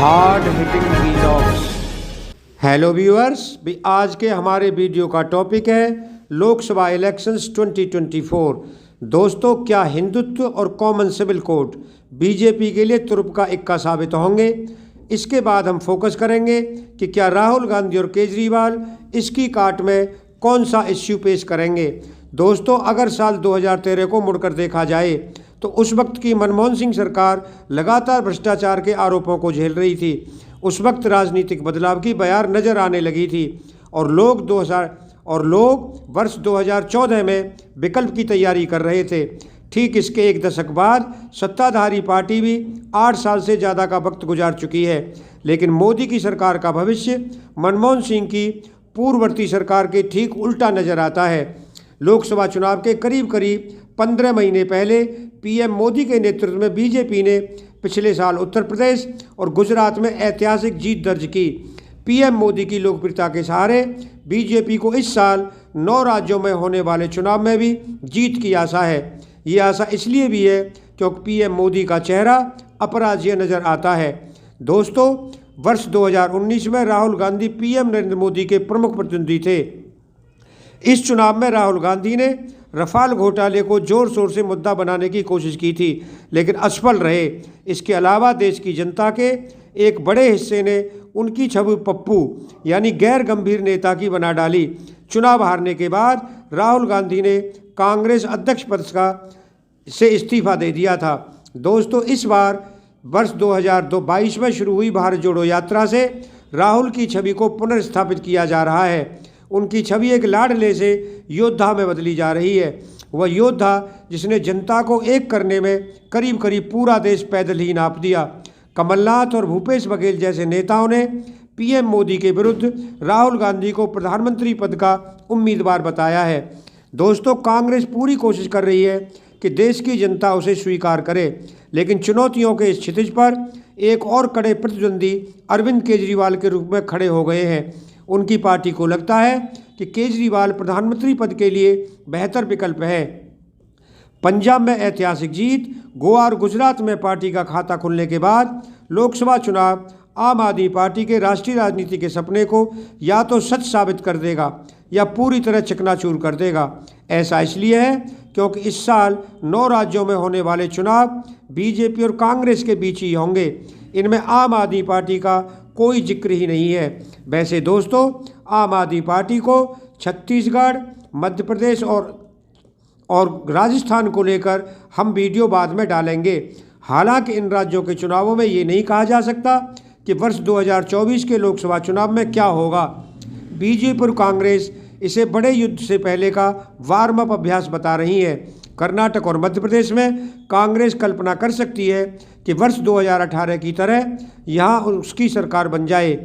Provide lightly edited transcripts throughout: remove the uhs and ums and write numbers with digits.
Hard hitting vlogs. Hello viewers, भी आज के हमारे वीडियो का टॉपिक है लोकसभा इलेक्शंस 2024। दोस्तों, क्या हिंदुत्व और कॉमन सिविल कोड बीजेपी के लिए तुरुप का इक्का साबित होंगे? इसके बाद हम फोकस करेंगे कि क्या राहुल गांधी और केजरीवाल इसकी काट में कौन सा इश्यू पेश करेंगे। दोस्तों, अगर साल 2013 को मुड़कर देखा जाए तो उस वक्त की मनमोहन सिंह सरकार लगातार भ्रष्टाचार के आरोपों को झेल रही थी। उस वक्त राजनीतिक बदलाव की बयार नज़र आने लगी थी और लोग वर्ष 2014 में विकल्प की तैयारी कर रहे थे। ठीक इसके एक दशक बाद सत्ताधारी पार्टी भी 8 साल से ज़्यादा का वक्त गुजार चुकी है, लेकिन मोदी की सरकार का भविष्य मनमोहन सिंह की पूर्ववर्ती सरकार के ठीक उल्टा नज़र आता है। लोकसभा चुनाव के करीब 15 महीने पहले पीएम मोदी के नेतृत्व में बीजेपी ने पिछले साल उत्तर प्रदेश और गुजरात में ऐतिहासिक जीत दर्ज की। पीएम मोदी की लोकप्रियता के सहारे बीजेपी को इस साल 9 राज्यों में होने वाले चुनाव में भी जीत की आशा है। ये आशा इसलिए भी है क्योंकि पीएम मोदी का चेहरा अपराजय नज़र आता है। दोस्तों, वर्ष 2019 में राहुल गांधी पीएम नरेंद्र मोदी के प्रमुख प्रतिद्वंदी थे। इस चुनाव में राहुल गांधी ने रफाल घोटाले को जोर शोर से मुद्दा बनाने की कोशिश की थी, लेकिन असफल रहे। इसके अलावा देश की जनता के एक बड़े हिस्से ने उनकी छवि पप्पू यानी गैर गंभीर नेता की बना डाली। चुनाव हारने के बाद राहुल गांधी ने कांग्रेस अध्यक्ष पद से इस्तीफा दे दिया था। दोस्तों, इस बार वर्ष 2022 में शुरू हुई भारत जोड़ो यात्रा से राहुल की छवि को पुनर्स्थापित किया जा रहा है। उनकी छवि एक लाडले से योद्धा में बदली जा रही है। वह योद्धा जिसने जनता को एक करने में करीब पूरा देश पैदल ही नाप दिया। कमलनाथ और भूपेश बघेल जैसे नेताओं ने पीएम मोदी के विरुद्ध राहुल गांधी को प्रधानमंत्री पद का उम्मीदवार बताया है। दोस्तों, कांग्रेस पूरी कोशिश कर रही है कि देश की जनता उसे स्वीकार करे, लेकिन चुनौतियों के इस क्षितिज पर एक और कड़े प्रतिद्वंदी अरविंद केजरीवाल के रूप में खड़े हो गए हैं। उनकी पार्टी को लगता है कि केजरीवाल प्रधानमंत्री पद के लिए बेहतर विकल्प है। पंजाब में ऐतिहासिक जीत, गोवा और गुजरात में पार्टी का खाता खुलने के बाद लोकसभा चुनाव आम आदमी पार्टी के राष्ट्रीय राजनीति के सपने को या तो सच साबित कर देगा या पूरी तरह चकनाचूर कर देगा। ऐसा इसलिए है क्योंकि इस साल 9 राज्यों में होने वाले चुनाव बीजेपी और कांग्रेस के बीच ही होंगे। इनमें आम आदमी पार्टी का कोई जिक्र ही नहीं है। वैसे दोस्तों, आम आदमी पार्टी को छत्तीसगढ़, मध्य प्रदेश और राजस्थान को लेकर हम वीडियो बाद में डालेंगे। हालांकि इन राज्यों के चुनावों में ये नहीं कहा जा सकता कि वर्ष 2024 के लोकसभा चुनाव में क्या होगा। बीजेपी और कांग्रेस इसे बड़े युद्ध से पहले का वार्म अप अभ्यास बता रही है। कर्नाटक और मध्य प्रदेश में कांग्रेस कल्पना कर सकती है कि वर्ष 2018 की तरह यहाँ उसकी सरकार बन जाए।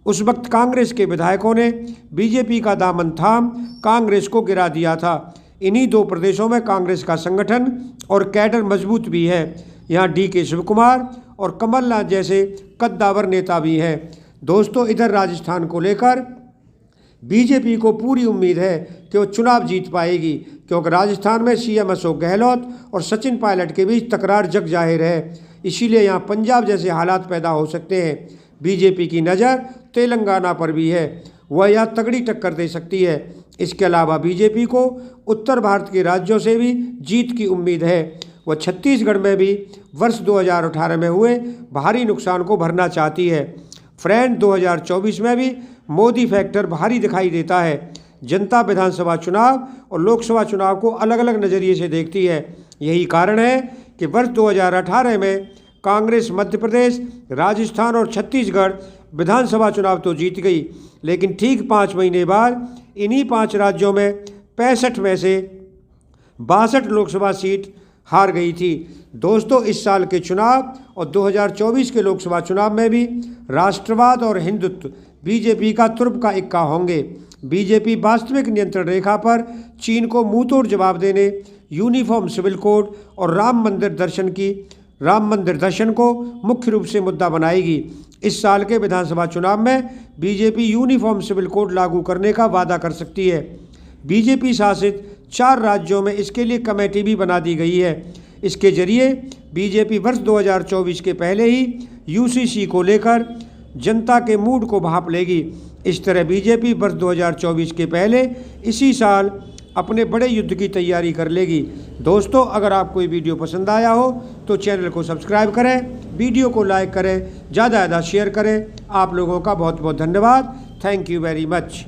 उस वक्त कांग्रेस के विधायकों ने बीजेपी का दामन थाम कांग्रेस को गिरा दिया था। इन्हीं 2 प्रदेशों में कांग्रेस का संगठन और कैडर मजबूत भी है। यहाँ DK शिवकुमार और कमलनाथ जैसे कद्दावर नेता भी हैं। दोस्तों, इधर राजस्थान को लेकर बीजेपी को पूरी उम्मीद है कि वो चुनाव जीत पाएगी, क्योंकि राजस्थान में सीएम अशोक गहलोत और सचिन पायलट के बीच तकरार जग जाहिर है। इसीलिए यहाँ पंजाब जैसे हालात पैदा हो सकते हैं। बीजेपी की नज़र तेलंगाना पर भी है, वह यहाँ तगड़ी टक्कर दे सकती है। इसके अलावा बीजेपी को उत्तर भारत के राज्यों से भी जीत की उम्मीद है। वह छत्तीसगढ़ में भी वर्ष 2018 में हुए भारी नुकसान को भरना चाहती है। फ्रेंड, 2024 में भी मोदी फैक्टर भारी दिखाई देता है। जनता विधानसभा चुनाव और लोकसभा चुनाव को अलग अलग नज़रिए से देखती है। यही कारण है कि वर्ष 2018 में कांग्रेस मध्य प्रदेश, राजस्थान और छत्तीसगढ़ विधानसभा चुनाव तो जीत गई, लेकिन ठीक 5 महीने बाद इन्हीं 5 राज्यों में 65 में से 62 लोकसभा सीट हार गई थी। दोस्तों, इस साल के चुनाव और 2024 के लोकसभा चुनाव में भी राष्ट्रवाद और हिंदुत्व बीजेपी का तुरुप का इक्का होंगे। बीजेपी वास्तविक नियंत्रण रेखा पर चीन को मुंहतोड़ जवाब देने, यूनिफॉर्म सिविल कोड और राम मंदिर दर्शन को मुख्य रूप से मुद्दा बनाएगी। इस साल के विधानसभा चुनाव में बीजेपी यूनिफॉर्म सिविल कोड लागू करने का वादा कर सकती है। बीजेपी शासित 4 राज्यों में इसके लिए कमेटी भी बना दी गई है। इसके जरिए बीजेपी वर्ष 2024 के पहले ही यूसीसी को लेकर जनता के मूड को भांप लेगी। इस तरह बीजेपी वर्ष 2024 के पहले इसी साल अपने बड़े युद्ध की तैयारी कर लेगी। दोस्तों, अगर आपको ये वीडियो पसंद आया हो तो चैनल को सब्सक्राइब करें, वीडियो को लाइक करें, ज़्यादा से ज़्यादा शेयर करें। आप लोगों का बहुत बहुत धन्यवाद। Thank you very much.